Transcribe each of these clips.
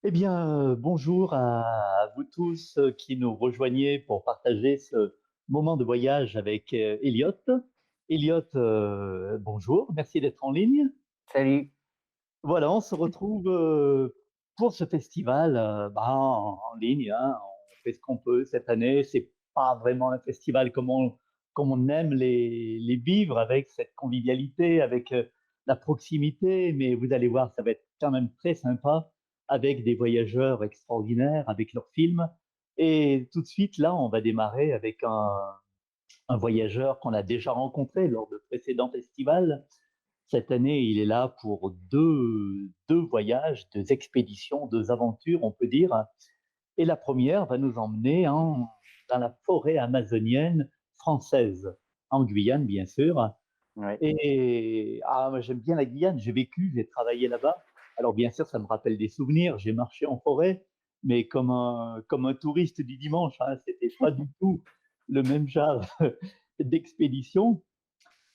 Eh bien, bonjour à vous tous qui nous rejoignez pour partager ce moment de voyage avec Elliot. Elliot, bonjour, merci d'être en ligne. Salut. Voilà, on se retrouve pour ce festival en ligne, hein. On fait ce qu'on peut cette année. C'est pas vraiment un festival comme on aime les vivre, avec cette convivialité, avec la proximité, mais vous allez voir, ça va être quand même très sympa avec des voyageurs extraordinaires, avec leurs films. Et tout de suite, là, on va démarrer avec un voyageur qu'on a déjà rencontré lors de précédents festivals. Cette année, il est là pour deux voyages, 2 expéditions, 2 aventures, on peut dire. Et la première va nous emmener dans la forêt amazonienne française, en Guyane, bien sûr. Ouais. Et moi, j'aime bien la Guyane, j'ai vécu, j'ai travaillé là-bas. Alors bien sûr, ça me rappelle des souvenirs, j'ai marché en forêt, mais comme un touriste du dimanche, hein, c'était pas du tout le même genre d'expédition.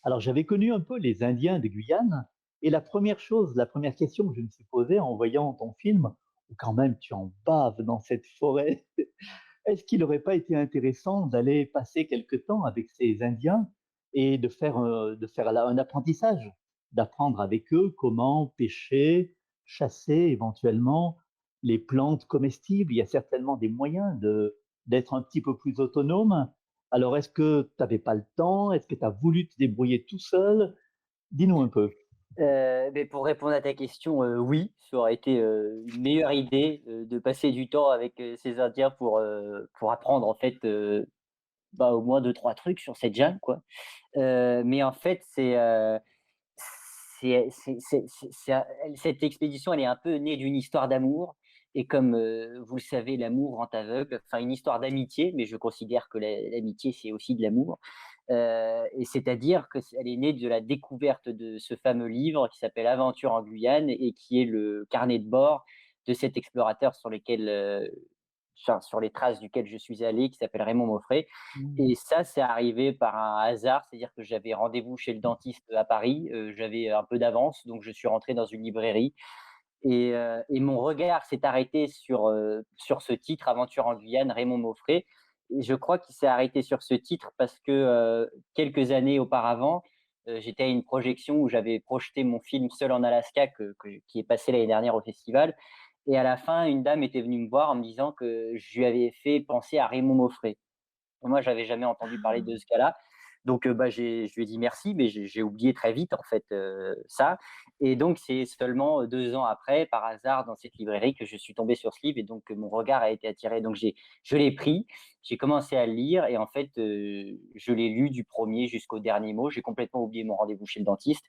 Alors, j'avais connu un peu les Indiens de Guyane, et la première question que je me suis posée en voyant ton film, où quand même tu en baves dans cette forêt, est-ce qu'il n'aurait pas été intéressant d'aller passer quelque temps avec ces Indiens et de faire là un apprentissage, d'apprendre avec eux comment pêcher, chasser éventuellement les plantes comestibles? Il y a certainement des moyens d'être un petit peu plus autonome. Alors, est-ce que tu n'avais pas le temps? Est-ce que tu as voulu te débrouiller tout seul? Dis-nous un peu. Mais pour répondre à ta question, oui, ça aurait été, une meilleure idée, de passer du temps avec, ces Indiens pour apprendre en fait, au moins deux trois trucs sur cette jungle, quoi. Mais en fait, cette expédition, elle est un peu née d'une histoire d'amour et comme, vous le savez, l'amour rend aveugle. Enfin, une histoire d'amitié, mais je considère que l'amitié, c'est aussi de l'amour. Et c'est-à-dire que elle est née de la découverte de ce fameux livre qui s'appelle «Aventure en Guyane» et qui est le carnet de bord de cet explorateur sur les traces duquel je suis allé, qui s'appelle Raymond Moffret. Mmh. Et ça, c'est arrivé par un hasard, c'est-à-dire que j'avais rendez-vous chez le dentiste à Paris, j'avais un peu d'avance, donc je suis rentré dans une librairie et mon regard s'est arrêté sur ce titre «Aventure en Guyane», Raymond Moffret. Et je crois qu'il s'est arrêté sur ce titre parce que, quelques années auparavant, j'étais à une projection où j'avais projeté mon film «Seul en Alaska» qui est passé l'année dernière au festival. Et à la fin, une dame était venue me voir en me disant que je lui avais fait penser à Raymond Moffret. Moi, j'avais jamais entendu parler de ce gars-là. Donc, je lui ai dit merci, mais j'ai oublié très vite, en fait, ça. Et donc, c'est seulement 2 ans après, par hasard, dans cette librairie, que je suis tombé sur ce livre et donc mon regard a été attiré. Donc je l'ai pris, j'ai commencé à le lire et en fait, je l'ai lu du premier jusqu'au dernier mot. J'ai complètement oublié mon rendez-vous chez le dentiste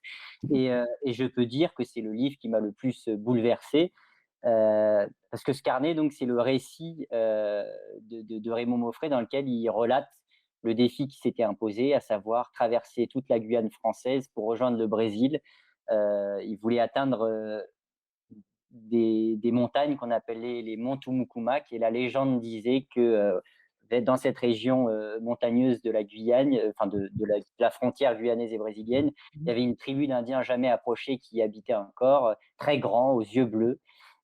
et je peux dire que c'est le livre qui m'a le plus, bouleversé. Parce que ce carnet, donc, c'est le récit, de Raymond Moffret dans lequel il relate le défi qui s'était imposé, à savoir traverser toute la Guyane française pour rejoindre le Brésil. Il voulait atteindre, des montagnes qu'on appelait les monts Tumucumac et la légende disait que, dans cette région, montagneuse de la Guyane, enfin de la frontière guyanaise et brésilienne, il y avait une tribu d'Indiens jamais approchés qui y habitait encore, très grands, aux yeux bleus.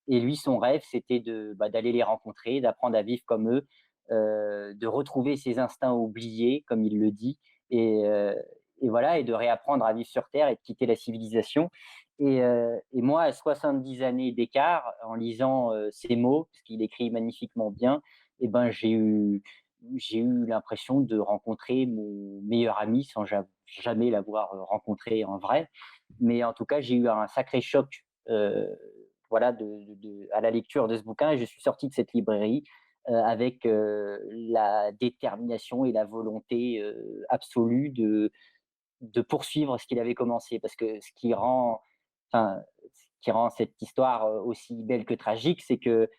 Et lui, son rêve, c'était d'aller les rencontrer, d'apprendre à vivre comme eux, de retrouver ses instincts oubliés, comme il le dit et heu et voilà et de réapprendre à vivre sur terre et de quitter la civilisation. Et moi, à 70 années d'écart, en lisant, ces mots, parce qu'il écrit magnifiquement bien, et ben, j'ai eu l'impression de rencontrer mon meilleur ami sans jamais l'avoir, rencontré en vrai. Mais en tout cas, j'ai eu un sacré choc, voilà, à la lecture de ce bouquin et je suis sorti de cette librairie, avec, la détermination et la volonté, absolue de poursuivre ce qu'il avait commencé. Parce que enfin, ce qui rend cette histoire, aussi belle que tragique, c'est que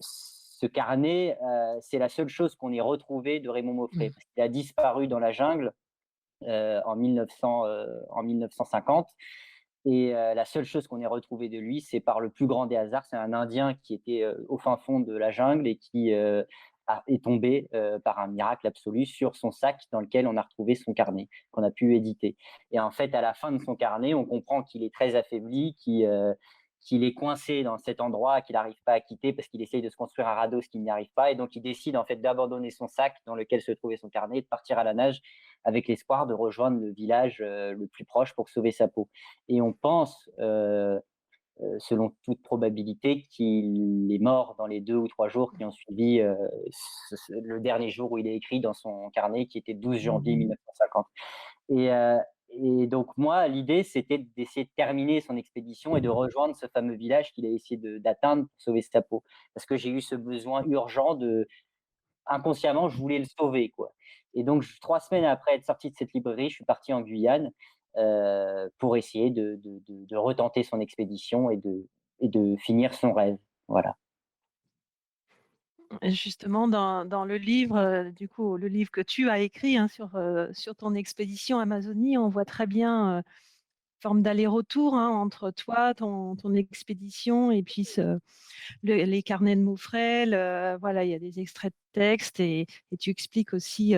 ce carnet, c'est la seule chose qu'on ait retrouvée de Raymond Moffret. Parce qu'il a disparu dans la jungle, en 1950 et la seule chose qu'on ait retrouvée de lui, c'est par le plus grand des hasards. C'est un Indien qui était, au fin fond de la jungle et qui, est tombé, par un miracle absolu sur son sac dans lequel on a retrouvé son carnet, qu'on a pu éditer. Et en fait, à la fin de son carnet, on comprend qu'il est très affaibli, qu'il est coincé dans cet endroit, qu'il n'arrive pas à quitter parce qu'il essaye de se construire un radeau, ce qu'il n'y arrive pas. Et donc, il décide en fait d'abandonner son sac dans lequel se trouvait son carnet et de partir à la nage avec l'espoir de rejoindre le village le plus proche pour sauver sa peau. Et on pense, selon toute probabilité, qu'il est mort dans les 2 ou 3 jours qui ont suivi le dernier jour où il est écrit dans son carnet, qui était 12 janvier Mmh. 1950. Et, donc moi, l'idée, c'était d'essayer de terminer son expédition et de rejoindre ce fameux village qu'il a essayé d'atteindre pour sauver sa peau. Parce que j'ai eu ce besoin urgent inconsciemment, je voulais le sauver, quoi. Et donc 3 semaines après être sorti de cette librairie, je suis parti en Guyane, pour essayer de retenter son expédition et de finir son rêve. Voilà. Et justement dans le livre, du coup, le livre que tu as écrit, hein, sur ton expédition Amazonie, on voit très bien, forme d'aller-retour, hein, entre toi, ton expédition et puis les carnets de Maufrel. Voilà, il y a des extraits de textes et tu expliques aussi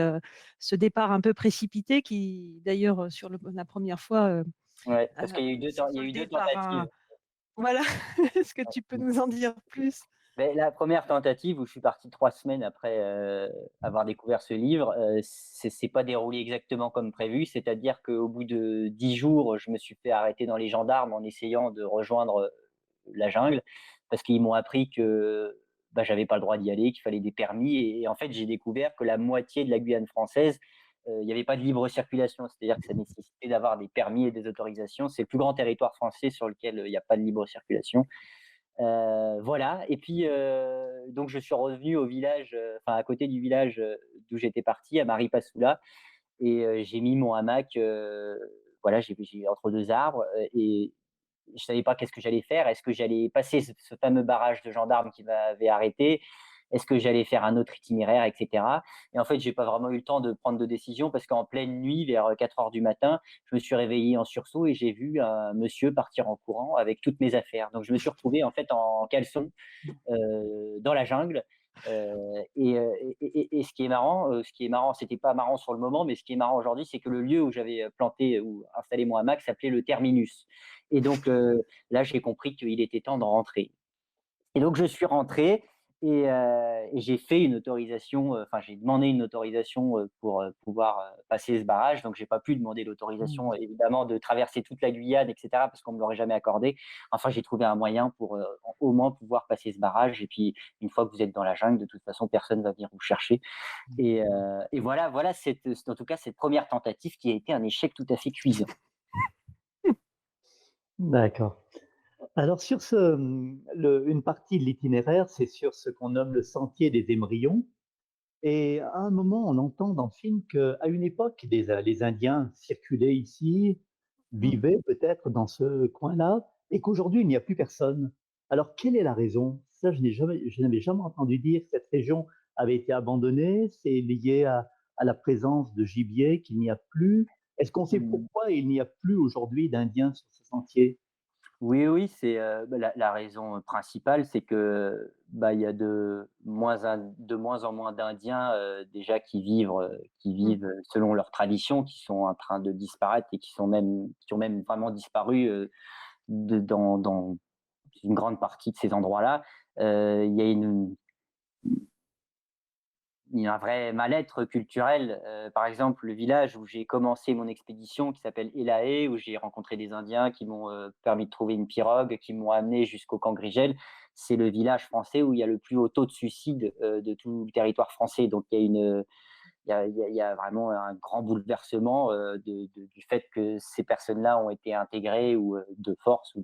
ce départ un peu précipité qui, d'ailleurs, sur la première fois, Ouais, parce qu'il y a eu 2 s'est il y a eu 2 soldé par un. tentatives. Voilà, est-ce que tu peux nous en dire plus? Beh, la première tentative où je suis parti 3 semaines après, avoir découvert ce livre, c'est pas déroulé exactement comme prévu. C'est-à-dire qu'au bout de 10 jours, je me suis fait arrêter dans les gendarmes en essayant de rejoindre, la jungle parce qu'ils m'ont appris que, bah, j'avais pas le droit d'y aller, qu'il fallait des permis et en fait, j'ai découvert que la moitié de la Guyane française, il y avait pas de libre circulation. C'est-à-dire que ça nécessitait d'avoir des permis et des autorisations. C'est le plus grand territoire français sur lequel, il y a pas de libre circulation. Voilà et puis, donc je suis revenu au village, enfin à côté du village, d'où j'étais parti, à Maripasoula et j'ai mis mon hamac, voilà, j'ai entre 2 arbres, et je savais pas qu'est-ce que j'allais faire. Est-ce que j'allais passer ce fameux barrage de gendarmes qui m'avait arrêté? Est-ce que j'allais faire un autre itinéraire et cetera? Et en fait, j'ai pas vraiment eu le temps de prendre de décision parce qu'en pleine nuit, vers 4 heures du matin, je me suis réveillé en sursaut et j'ai vu un monsieur partir en courant avec toutes mes affaires. Donc je me suis retrouvé en fait en caleçon, dans la jungle, et ce qui est marrant, c'était pas marrant sur le moment, mais ce qui est marrant aujourd'hui, c'est que le lieu où j'avais, planté ou installé mon hamac s'appelait le terminus et donc là, j'ai compris qu'il était temps de rentrer et donc je suis rentré et j'ai fait une autorisation, enfin j'ai demandé une autorisation, pour, pouvoir, passer ce barrage. Donc j'ai pas pu demander l'autorisation Mmh. évidemment de traverser toute la Guyane et cetera parce qu'on me l'aurait jamais accordé. Enfin j'ai trouvé un moyen pour, au moins pouvoir passer ce barrage et puis une fois que vous êtes dans la jungle, de toute façon personne va venir vous chercher et voilà en tout cas cette première tentative qui a été un échec tout à fait cuisant. D'accord. Alors sur une partie de l'itinéraire, c'est sur ce qu'on nomme le sentier des émerillons. Et à un moment, on entend dans le film qu'à une époque, les Indiens circulaient ici, Mmh. vivaient peut-être dans ce coin-là, et qu'aujourd'hui, il n'y a plus personne. Alors, quelle est la raison? Ça, je n'avais jamais entendu dire que cette région avait été abandonnée. C'est lié à la présence de gibier qu'il n'y a plus. Est-ce qu'on sait Mmh. pourquoi il n'y a plus aujourd'hui d'Indiens sur ce sentier? Oui, oui, c'est, bah, la raison principale, c'est que, bah, il y a de moins en moins d'Indiens, déjà qui Mmh. vivent, selon leurs traditions, qui sont en train de disparaître et qui ont même vraiment disparu, dans une grande partie de ces endroits-là. Il y a il y a un vrai mal-être culturel. Par exemple, le village où j'ai commencé mon expédition qui s'appelle Elaé, où j'ai rencontré des Indiens qui m'ont, permis de trouver une pirogue, qui m'ont amené jusqu'au camp Grigel. C'est le village français où il y a le plus haut taux de suicide, de tout le territoire français. Donc il y a vraiment un grand bouleversement, du fait que ces personnes-là ont été intégrées ou, de force ou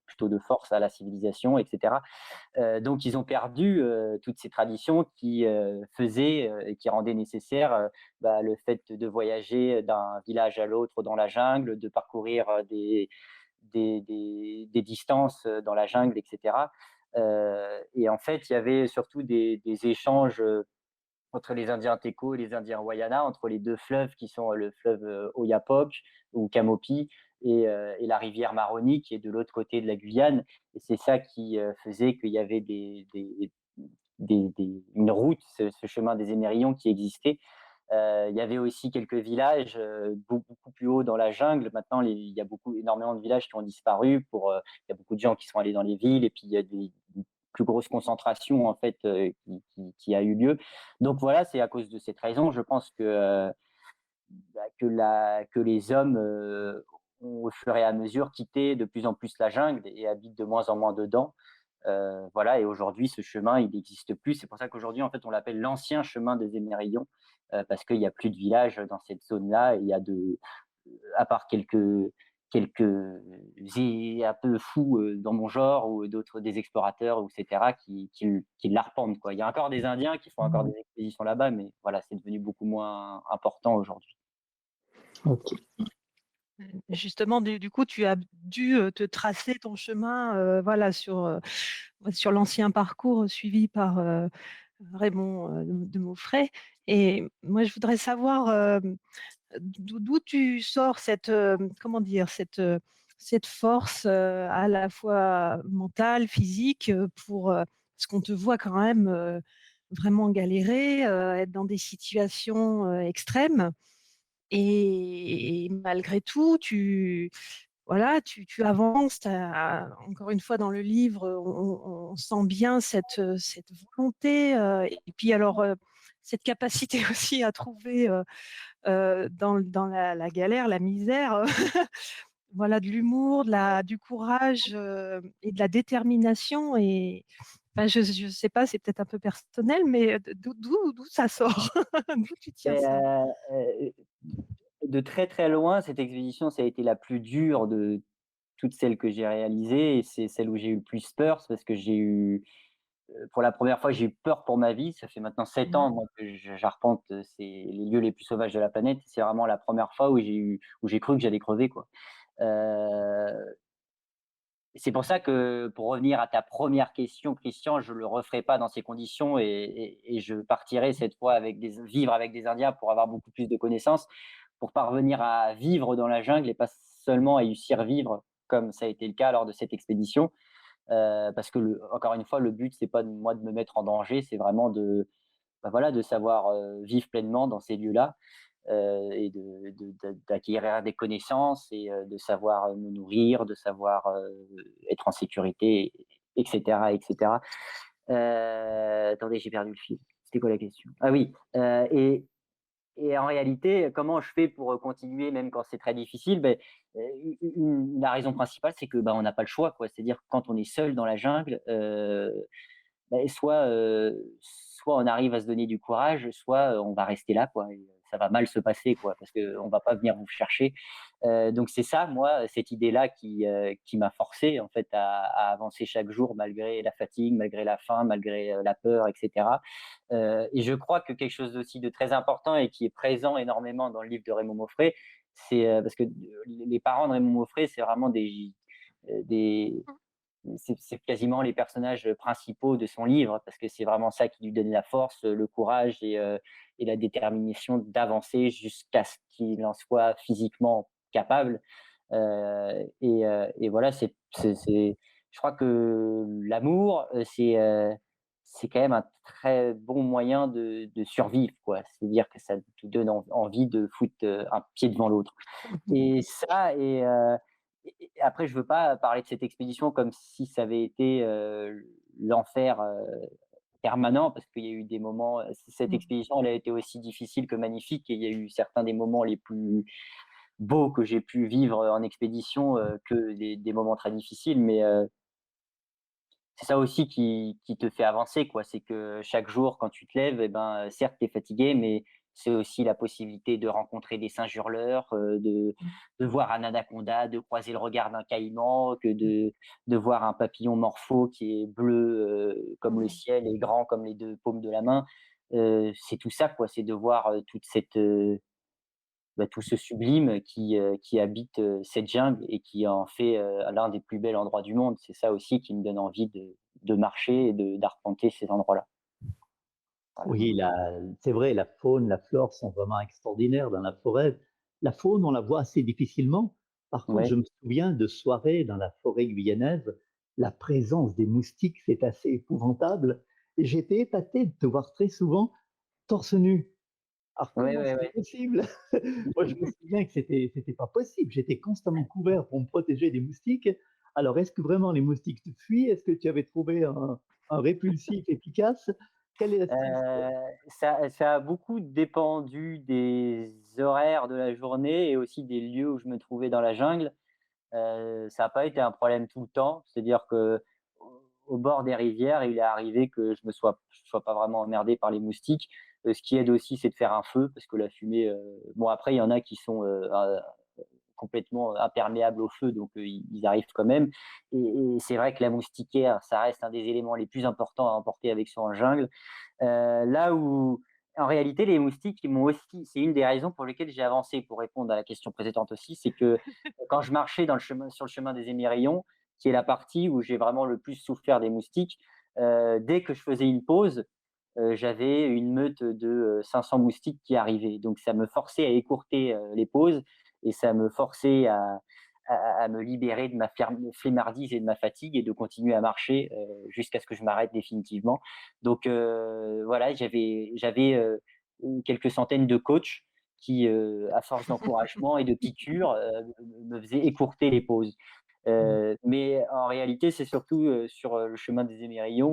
plutôt de force à la civilisation et cetera. Donc ils ont perdu, toutes ces traditions qui, faisaient, et qui rendaient nécessaire, bah, le fait de voyager d'un village à l'autre dans la jungle, de parcourir, des distances, dans la jungle et cetera. Et en fait, il y avait surtout des échanges, entre les Indiens Teco et les Indiens Wayana, entre les 2 fleuves qui sont, le fleuve, Oyapock ou Camopi et la rivière Maroni qui est de l'autre côté de la Guyane et c'est ça qui, faisait qu'il y avait une route, ce chemin des Émerillons qui existait Il y avait aussi quelques villages beaucoup plus haut dans la jungle. Maintenant, il y a énormément de villages qui ont disparu. Il y a beaucoup de gens qui sont allés dans les villes et puis il y a une plus grosse concentration en fait qui a eu lieu. Donc voilà, c'est à cause de cette raison, je pense que les hommes ont au fur et à mesure quitté de plus en plus la jungle et habitent de moins en moins dedans. Voilà, et aujourd'hui, ce chemin, il n'existe plus. C'est pour ça qu'aujourd'hui, en fait, on l'appelle l'ancien chemin des Émérillons, parce qu'il n'y a plus de village dans cette zone-là. Il y a à part quelques un peu fous dans mon genre ou d'autres, des explorateurs, etc., qui l'arpentent, quoi. Il y a encore des Indiens qui font encore des expéditions là-bas, mais voilà, c'est devenu beaucoup moins important aujourd'hui. Ok. Justement, du coup, tu as dû, te tracer ton chemin, voilà, sur l'ancien parcours suivi par, Raymond, de Maufrais. Et moi, je voudrais savoir, d'où tu sors cette, comment dire? Cette force, à la fois mentale, physique, parce qu'on te voit quand même, vraiment galérer, être dans des situations, extrêmes. Et malgré tout, voilà, tu avances, encore une fois dans le livre, on sent bien cette volonté, et puis alors, cette capacité aussi à trouver, dans la galère, la misère, voilà, de l'humour, du courage, et de la détermination. Et enfin, je sais pas, c'est peut-être un peu personnel, mais d'où ça sort? D'où tu tiens Et, ça? de très, très loin, cette expédition, ça a été la plus dure de toutes celles que j'ai réalisées et c'est celle où j'ai eu le plus peur. C'est parce que pour la première fois, j'ai eu peur pour ma vie. Ça fait maintenant 7 Mmh. ans, moi, que j'arpente, les lieux les plus sauvages de la planète. C'est vraiment la première fois où j'ai cru que j'allais crever, quoi. Heu, c'est pour ça que, pour revenir à ta première question, Christian, je le referai pas dans ces conditions et je partirai cette fois vivre avec des Indiens pour avoir beaucoup plus de connaissances, pour parvenir à vivre dans la jungle et pas seulement à y survivre comme ça a été le cas lors de cette expédition. Parce que encore une fois, le but, c'est pas de me mettre en danger, c'est vraiment bah, voilà, de savoir, vivre pleinement dans ces lieux-là, et d'acquérir des connaissances et de savoir me nourrir, de savoir, être en sécurité et cetera et cetera. Attendez, j'ai perdu le fil. C'était quoi la question? Ah oui, et en réalité, comment je fais pour, continuer même quand c'est très difficile? Beh, la raison principale, c'est que, bah, on n'a pas le choix, quoi. C'est-à-dire que quand on est seul dans la jungle, beh, soit on arrive à se donner du courage, soit, on va rester là, quoi, et ça va mal se passer, quoi, parce qu'on va pas venir vous chercher. Donc c'est ça, moi, cette idée-là qui m'a forcé, en fait, à avancer chaque jour malgré la fatigue, malgré la faim, malgré, la peur et cetera. Et je crois que quelque chose aussi de très important et qui est présent énormément dans le livre de Raymond Moffret, c'est, parce que, les parents de Raymond Moffret, c'est vraiment des c'est quasiment les personnages principaux de son livre, parce que c'est vraiment ça qui lui donne la force, le courage et la détermination d'avancer jusqu'à ce qu'il en soit physiquement capable. Et voilà, je crois que l'amour, c'est quand même un très bon moyen de survivre, quoi. C'est-à-dire que ça te donne envie de foutre, un pied devant l'autre. Et ça et après je veux pas parler de cette expédition comme si ça avait été, l'enfer, permanent parce qu'il y a eu des moments, cette Mmh. expédition elle a été aussi difficile que magnifique et il y a eu certains des moments les plus beaux que j'ai pu vivre en expédition, que des moments très difficiles. Mais, c'est ça aussi qui te fait avancer, quoi. C'est que chaque jour, quand tu te lèves, et ben, certes, tu es fatigué, mais c'est aussi la possibilité de rencontrer des singes hurleurs, de voir un anaconda, de croiser le regard d'un caïman, que de voir un papillon morpho qui est bleu, comme le Mmh. ciel et grand comme les 2 paumes de la main. C'est tout ça, quoi. C'est de voir, toute cette, bah, tout ce sublime qui habite, cette jungle et qui en fait, l'un des plus bels endroits du monde. C'est ça aussi qui me donne envie de marcher et d'arpenter ces endroits-là. Voilà. Oui, c'est vrai, la faune, la flore sont vraiment extraordinaires dans la forêt. La faune, on la voit assez difficilement. Par contre, je Ouais. me souviens de soirées dans la forêt guyanaise, la présence des moustiques, c'est assez épouvantable. Et j'étais épaté de te voir très souvent torse nu. Alors Ouais, comment ouais, c'est ouais. possible? Moi, je me souviens que c'était pas possible. J'étais constamment couvert pour me protéger des moustiques. Alors, est-ce que vraiment les moustiques te fuient? Est-ce que tu avais trouvé un répulsif efficace? Quelle est la situation? Ça a beaucoup dépendu des horaires de la journée et aussi des lieux où je me trouvais dans la jungle. Ça a pas été un problème tout le temps. C'est-à-dire qu'au au bord des rivières, il est arrivé que je sois pas vraiment emmerdé par les moustiques. Ce qui aide aussi, c'est de faire un feu parce que la fumée, bon après il y en a qui sont, complètement imperméables au feu, donc ils arrivent quand même. Et c'est vrai que la moustiquaire, ça reste un des éléments les plus importants à emporter avec soi en jungle. Là où en réalité, les moustiques, ils m'ont aussi c'est une des raisons pour lesquelles j'ai avancé, pour répondre à la question précédente aussi, c'est que quand je marchais sur le chemin des Émerillons, qui est la partie où j'ai vraiment le plus souffert des moustiques, dès que je faisais une pause, j'avais une meute de, 500 moustiques qui arrivaient. Donc ça me forçait à écourter, les pauses et ça me forçait à me libérer de ma flemmardise et de ma fatigue et de continuer à marcher, jusqu'à ce que je m'arrête définitivement. Donc voilà, j'avais quelques centaines de coachs qui, à force d'encouragement et de piqûres, me faisaient écourter les pauses. Mais en réalité, c'est surtout, sur, le chemin des Émerillons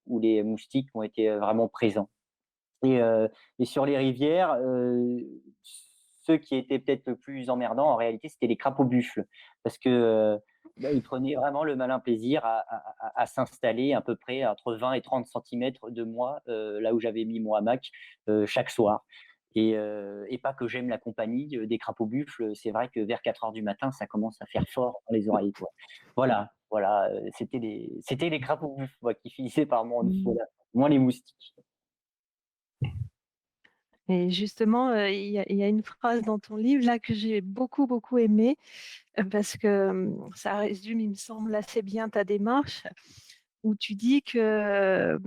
où les moustiques ont été, vraiment présents. Et sur les rivières, ceux qui étaient peut-être le plus emmerdants, en réalité, c'était les crapauds buffles. Parce que, bah, ils prenaient vraiment le malin plaisir à s'installer à peu près entre 20 et 30 centimètres de moi, là où j'avais mis mon hamac, chaque soir. Et pas que j'aime la compagnie, des crapauds buffles, c'est vrai que vers 4 heures du matin, ça commence à faire fort dans les oreilles, quoi. Voilà, voilà, c'était les crapauds buffles, moi, qui finissaient par me rendre fou, Mmh. là, moins les moustiques. Et justement, il y a une phrase dans ton livre là que j'ai beaucoup, beaucoup aimée, parce que, ça résume, il me semble, assez bien ta démarche, où tu dis que,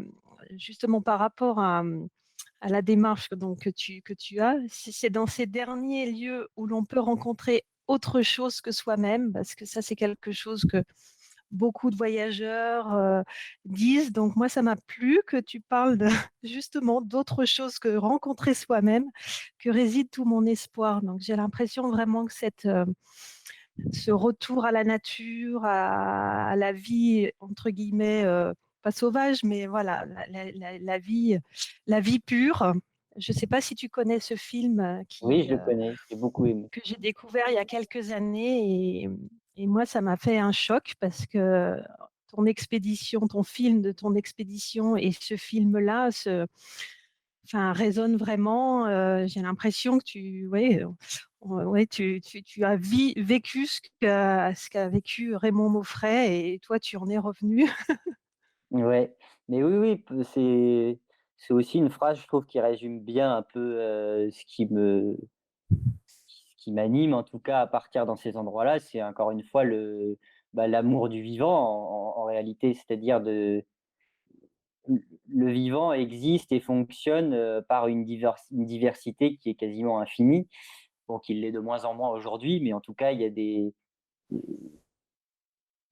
justement par rapport à la démarche donc que tu as, c'est dans ces derniers lieux où l'on peut rencontrer autre chose que soi-même, parce que ça, c'est quelque chose que beaucoup de voyageurs, disent. Donc moi, ça m'a plu que tu parles de justement d'autre chose que rencontrer soi-même, que réside tout mon espoir. Donc j'ai l'impression vraiment que ce retour à la nature, à la vie entre guillemets, pas sauvage, mais voilà, la vie pure. Je ne sais pas si tu connais ce film, Oui, je le connais, j'ai beaucoup aimé. que j'ai découvert il y a quelques années, et moi, ça m'a fait un choc parce que ton expédition, ton film de ton expédition et ce film-là enfin, résonnent vraiment. J'ai l'impression que ouais, tu as vécu ce qu'a vécu Raymond Maufray, et toi, tu en es revenu. Ouais, mais oui, oui, c'est aussi une phrase, je trouve, qui résume bien un peu, ce qui m'anime, en tout cas, à partir dans ces endroits-là. C'est encore une fois l'amour du vivant en réalité. C'est-à-dire le vivant existe et fonctionne, par une diversité qui est quasiment infinie. Bon, qu'il l'est de moins en moins aujourd'hui, mais en tout cas, il y a des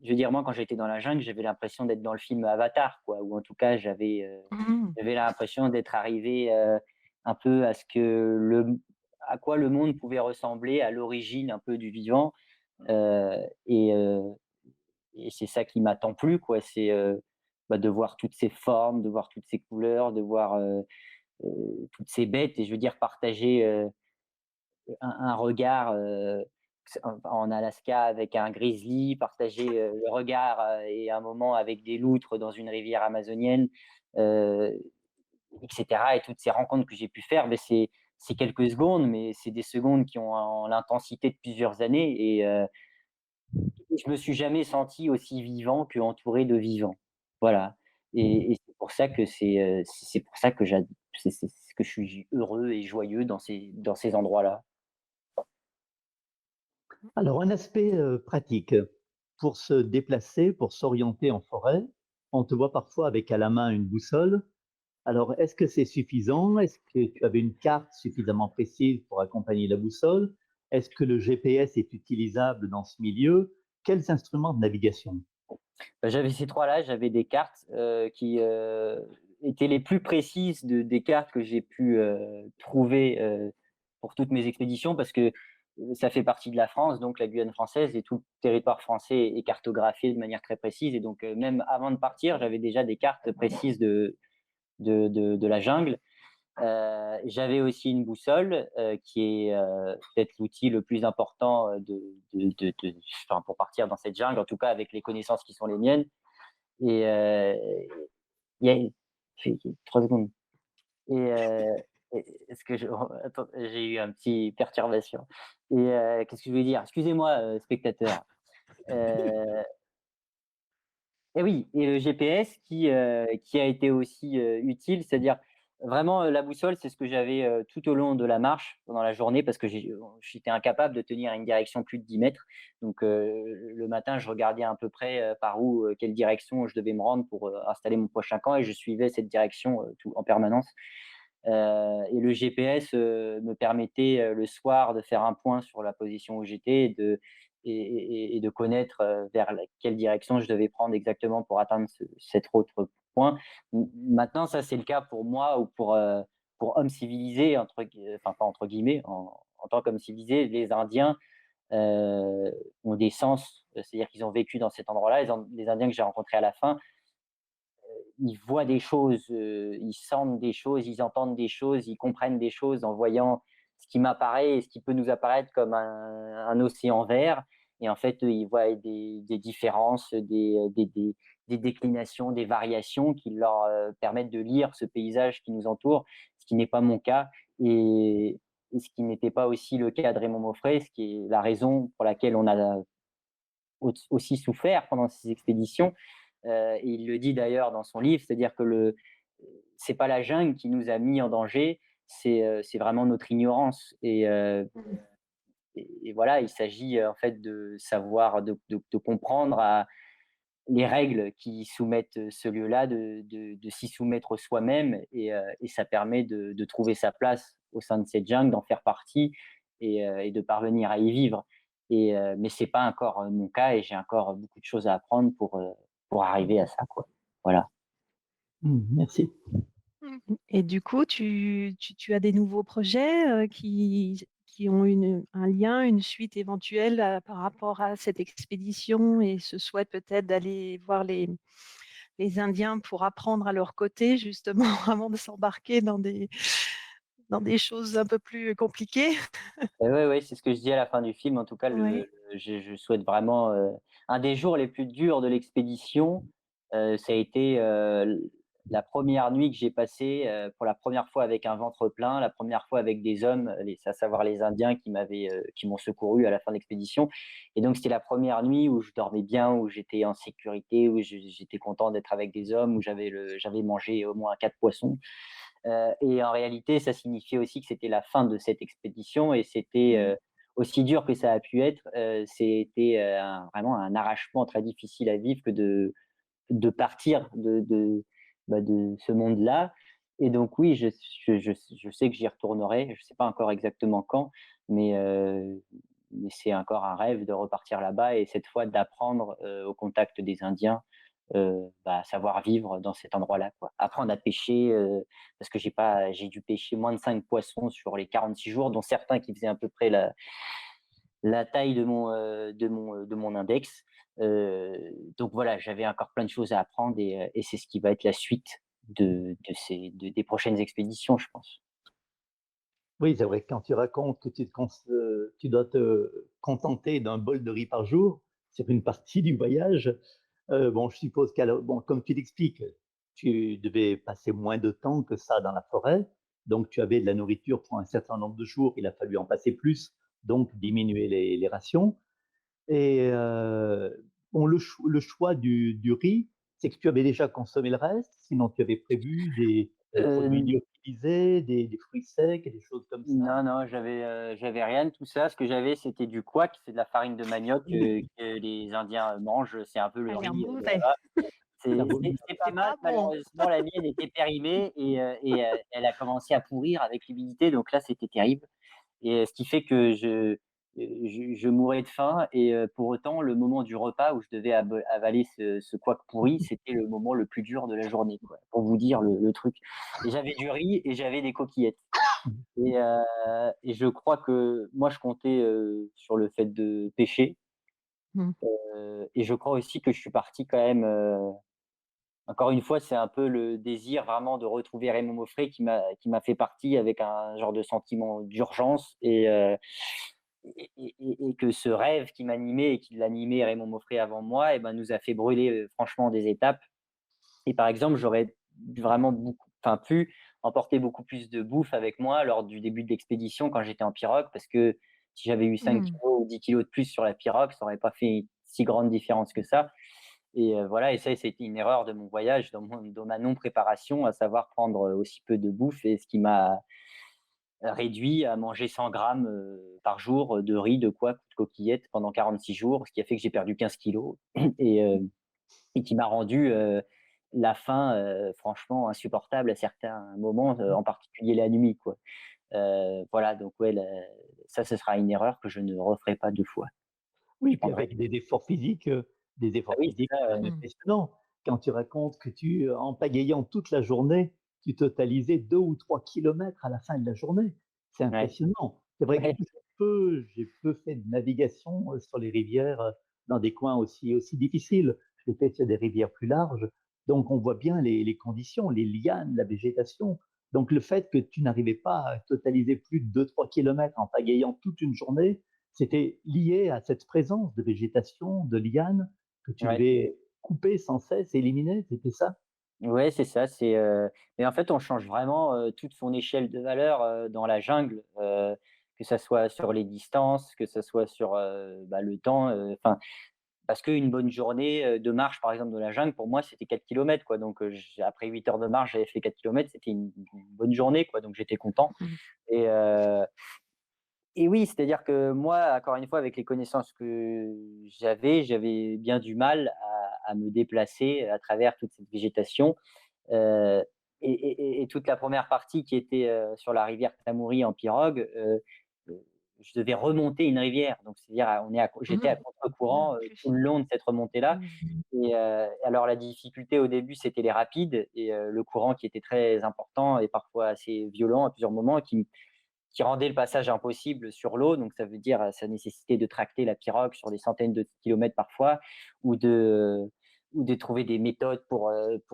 je veux dire, moi, quand j'étais dans la jungle, j'avais l'impression d'être dans le film Avatar, quoi, ou en tout cas, Mmh. j'avais l'impression d'être arrivé, un peu à quoi le monde pouvait ressembler à l'origine un peu du vivant, heu et heu et c'est ça qui m'a tant plu, quoi. C'est, bah, de voir toutes ces formes, de voir toutes ces couleurs, de voir, toutes ces bêtes et je veux dire partager, un regard, en Alaska avec un grizzly, partager, le regard, et un moment avec des loutres dans une rivière amazonienne, heu et cetera et toutes ces rencontres que j'ai pu faire, beh, c'est quelques secondes, mais c'est des secondes qui ont l'intensité de plusieurs années et je me suis jamais senti aussi vivant qu'entouré de vivants. Voilà et c'est pour ça que c'est que je suis heureux et joyeux dans ces endroits-là. Alors un aspect, pratique, pour se déplacer, pour s'orienter en forêt, on te voit parfois avec à la main une boussole. Alors est-ce que c'est suffisant? Est-ce que tu avais une carte suffisamment précise pour accompagner la boussole? Est-ce que le GPS est utilisable dans ce milieu? Quels instruments de navigation? J'avais ces 3 là, j'avais des cartes, qui, étaient les plus précises des cartes que j'ai pu trouver pour toutes mes expéditions, parce que ça fait partie de la France, donc la Guyane française, et tout le territoire français est cartographié de manière très précise. Et donc, même avant de partir, j'avais déjà des cartes précises de la jungle. J'avais aussi une boussole qui est peut-être l'outil le plus important enfin, pour partir dans cette jungle, en tout cas avec les connaissances qui sont les miennes. Et il y a 3 secondes. Et est-ce que attends, j'ai eu un petit perturbation. Et qu'est-ce que je voulais dire? Excusez-moi, spectateurs. Heu et oui, et le GPS qui a été aussi utile, c'est-à-dire vraiment, la boussole, c'est ce que j'avais tout au long de la marche, pendant la journée, parce que j'étais incapable de tenir une direction plus de 10 mètres. Donc le matin, je regardais à peu près par où, quelle direction je devais me rendre pour installer mon prochain camp, et je suivais cette direction tout en permanence. Et le GPS me permettait le soir de faire un point sur la position où j'étais, et de connaître vers quelle direction je devais prendre exactement pour atteindre cet autre point. Maintenant, ça, c'est le cas pour moi, ou pour hommes civilisés, enfin pas entre guillemets, en tant qu'hommes civilisés. Les Indiens ont des sens, c'est-à-dire qu'ils ont vécu dans cet endroit-là. Les Indiens que j'ai rencontrés à la fin, ils voient des choses, ils sentent des choses, ils entendent des choses, ils comprennent des choses en voyant ce qui m'apparaît et ce qui peut nous apparaître comme un océan vert. Et en fait, eux, ils voient des différences, des déclinations, des variations qui leur permettent de lire ce paysage qui nous entoure, ce qui n'est pas mon cas, et ce qui n'était pas aussi le cas de Raymond Moffret, ce qui est la raison pour laquelle on a aussi souffert pendant ces expéditions. Et il le dit d'ailleurs dans son livre, c'est-à-dire que c'est pas la jungle qui nous a mis en danger, c'est vraiment notre ignorance. Et voilà, il s'agit en fait de savoir, de comprendre à les règles qui soumettent ce lieu-là, de s'y soumettre soi-même, et ça permet de trouver sa place au sein de cette jungle, d'en faire partie, et de parvenir à y vivre. Mais c'est pas encore mon cas, et j'ai encore beaucoup de choses à apprendre pour arriver à ça, quoi. Voilà. Merci. Et du coup, tu as des nouveaux projets, qui ont un lien, une suite éventuelle, par rapport à cette expédition, et ce souhait peut-être d'aller voir les Indiens pour apprendre à leur côté justement avant de s'embarquer dans des choses un peu plus compliquées? Et ouais, ouais, c'est ce que je dis à la fin du film. En tout cas, Oui. je souhaite vraiment, un des jours les plus durs de l'expédition, ça a été, la première nuit que j'ai passée, pour la première fois avec un ventre plein, la première fois avec des hommes, à savoir les Indiens qui m'ont secouru à la fin de l'expédition. Et donc c'était la première nuit où je dormais bien, où j'étais en sécurité, où j'étais content d'être avec des hommes, où j'avais mangé au moins 4 poissons. Et en réalité, ça signifiait aussi que c'était la fin de cette expédition, et c'était, Mmh. aussi dur que ça a pu être, c'était, vraiment un arrachement très difficile à vivre que de partir de ce monde-là. Et donc oui, je sais que j'y retournerai. Je ne sais pas encore exactement quand, mais c'est encore un rêve de repartir là-bas, et cette fois d'apprendre, au contact des Indiens, à savoir vivre dans cet endroit-là, quoi. Apprendre à pêcher, parce que j'ai dû pêcher moins de 5 poissons sur les 46 jours, dont certains qui faisaient à peu près la taille de mon index. Donc voilà, j'avais encore plein de choses à apprendre, et c'est ce qui va être la suite des prochaines expéditions, je pense. Oui, c'est vrai que quand tu racontes que tu dois te contenter d'un bol de riz par jour sur une partie du voyage, bon, je suppose bon, comme tu l'expliques, tu devais passer moins de temps que ça dans la forêt, donc tu avais de la nourriture pour un certain nombre de jours, il a fallu en passer plus, donc diminuer les rations. Et bon, le choix du riz, c'est que tu avais déjà consommé le reste? Sinon tu avais prévu des produits Heu, lyophilisés, des fruits secs et des choses comme ça? non, non, j'avais rien de tout ça. Ce que j'avais, c'était du couac, c'est de la farine de manioc, Oui, que les Indiens mangent. C'est un peu Ça le a l'air riz, mauvais. là-bas. ça C'est vaut c'est mieux. c'est pas C'est mal. pas bon. Malheureusement, la mienne était périmée, elle a commencé à pourrir avec l'humidité, donc là, c'était terrible. Et ce qui fait que je mourais de faim et pour autant, le moment du repas où je devais avaler ce couac pourri, c'était le moment le plus dur de la journée, quoi, pour vous dire le truc. Et j'avais du riz et j'avais des coquillettes et je crois que moi, je comptais, sur le fait de pêcher, Mmh. et je crois aussi que je suis parti quand même, encore une fois, c'est un peu le désir vraiment de retrouver Raymond Mauffret qui m'a fait partie avec un genre de sentiment d'urgence et que ce rêve qui m'animait et qui l'animait Raymond Mauffret avant moi et ben, nous a fait brûler, franchement des étapes et par exemple, j'aurais vraiment pu emporter beaucoup plus de bouffe avec moi lors du début de l'expédition quand j'étais en pirogue parce que si j'avais eu 5 Mmh. kilogrammes ou 10 kilogrammes de plus sur la pirogue, ça aurait pas fait si grande différence que ça et voilà et ça, c'était une erreur de mon voyage dans ma non préparation, à savoir prendre, aussi peu de bouffe et ce qui m'a réduit à manger 100 grammes, par jour, de riz, de couac de coquillettes pendant 46 jours, ce qui a fait que j'ai perdu 15 kilogrammes et et qui m'a rendu, la faim, franchement insupportable à certains moments, en particulier la nuit, quoi. Voilà donc ouais, ça, ce sera une erreur que je ne referai pas 2 fois. Je Oui, puis prendrai avec des ah efforts oui, physiques c'est ça, quand même impressionnants. Quand tu racontes que en pagayant toute la journée, tu totalisais 2 ou 3 kilomètres à la fin de la journée. C'est ouais, impressionnant. C'est vrai que ouais, j'ai peu fait de navigation, sur les rivières, dans des coins aussi difficiles. Je l'ai fait sur des rivières plus larges, donc on voit bien les conditions, les lianes, la végétation. Donc le fait que tu n'arrivais pas à totaliser plus de 2-3 kilomètres en pagayant toute une journée, c'était lié à cette présence de végétation, de lianes que tu ouais. devais couper sans cesse, éliminer, c'était ça? Ouais, c'est ça, mais en fait, on change vraiment, toute son échelle de valeur, dans la jungle, que ça soit sur les distances, que ça soit sur, bah, le temps, enfin, parce qu'une bonne journée, de marche, par exemple, dans la jungle, pour moi, c'était 4 kilomètres, quoi, donc après 8 heures de marche, j'avais fait 4 kilomètres, c'était une bonne journée, quoi, donc j'étais content Mmh. et et oui, c'est-à-dire que moi, encore une fois, avec les connaissances que j'avais bien du mal à me déplacer à travers toute cette végétation. Heu et toute la première partie qui était, sur la rivière Tamoury en pirogue, je devais remonter une rivière. Donc c'est-à-dire j'étais à Mmh. Ouais, en contre-courant, tout plus. le long de cette remontée-là Mmh. et alors la difficulté au début, c'était les rapides et le courant qui était très important et parfois assez violent à plusieurs moments qui rendait le passage impossible sur l'eau. Donc ça veut dire, ça nécessitait de tracter la pirogue sur des centaines de kilomètres parfois ou de ou de trouver des méthodes pour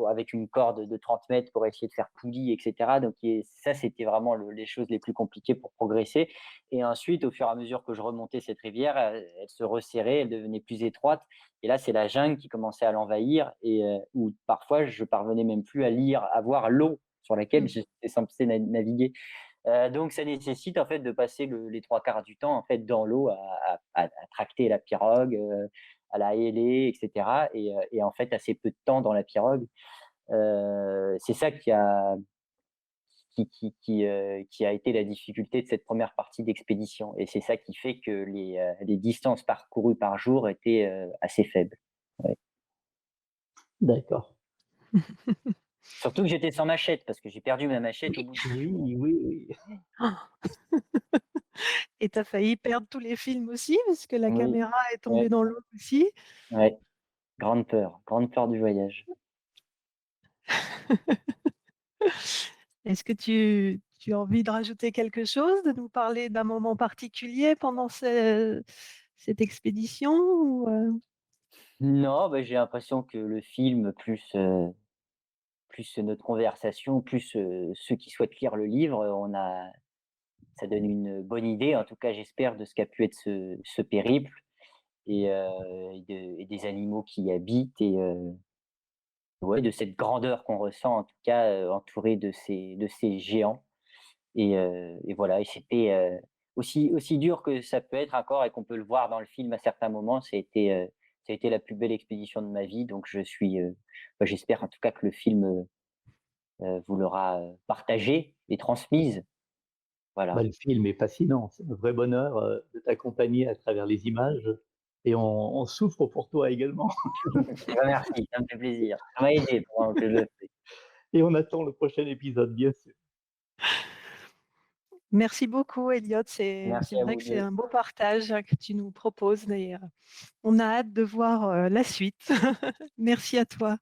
avec une corde de 30 mètres pour essayer de faire poulie et cetera. Donc ça, c'était vraiment les choses les plus compliquées pour progresser et ensuite, au fur et à mesure que je remontais cette rivière, elle se resserrait, elle devenait plus étroite et là, c'est la jungle qui commençait à l'envahir et où parfois je parvenais même plus à voir l'eau sur laquelle Mmh. j'étais censé naviguer. Donc ça nécessite en fait de passer les 3 quarts du temps en fait dans l'eau à tracter la pirogue, à la héler et cetera et en fait assez peu de temps dans la pirogue. C'est ça qui a été la difficulté de cette première partie d'expédition et c'est ça qui fait que les distances parcourues par jour étaient, assez faibles. Ouais. D'accord. Surtout que j'étais sans machette parce que j'ai perdu ma machette au bout de 10 Oui, jours. oui, oui. Et tu as failli perdre tous les films aussi parce que la Oui, caméra est ouais, tombée dans l'eau aussi? ouais, grande peur du voyage. Est-ce que tu as envie de rajouter quelque chose, de nous parler d'un moment particulier pendant cette expédition ou? Non, bah, j'ai l'impression que le film plus notre conversation, plus, ceux qui souhaitent lire le livre, ça donne une bonne idée, en tout cas j'espère, de ce qu'a pu être ce périple et des animaux qui y habitent et ouais, de cette grandeur qu'on ressent en tout cas, entouré de ces géants et voilà et c'était, aussi dur que ça peut être encore et qu'on peut le voir dans le film à certains moments, ça a été la plus belle expédition de ma vie donc bah, j'espère en tout cas que le film, vous l'aura, partagée et transmise. Bah, Voilà. le film est fascinant. C'est un vrai bonheur, de t'accompagner à travers les images et on souffre pour toi également Bah, merci, ça me fait plaisir. Ça m'a aidé pendant que je le fais. et on attend le prochain épisode, bien sûr. Merci beaucoup, Elliot. C'est Merci à vrai vous que c'est 2. un beau partage que tu nous proposes et on a hâte de voir la suite. Merci à toi.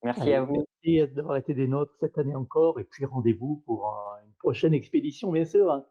Merci à Allez, vous. merci d'avoir été des nôtres cette année encore et puis rendez-vous pour une prochaine expédition, bien sûr, hein.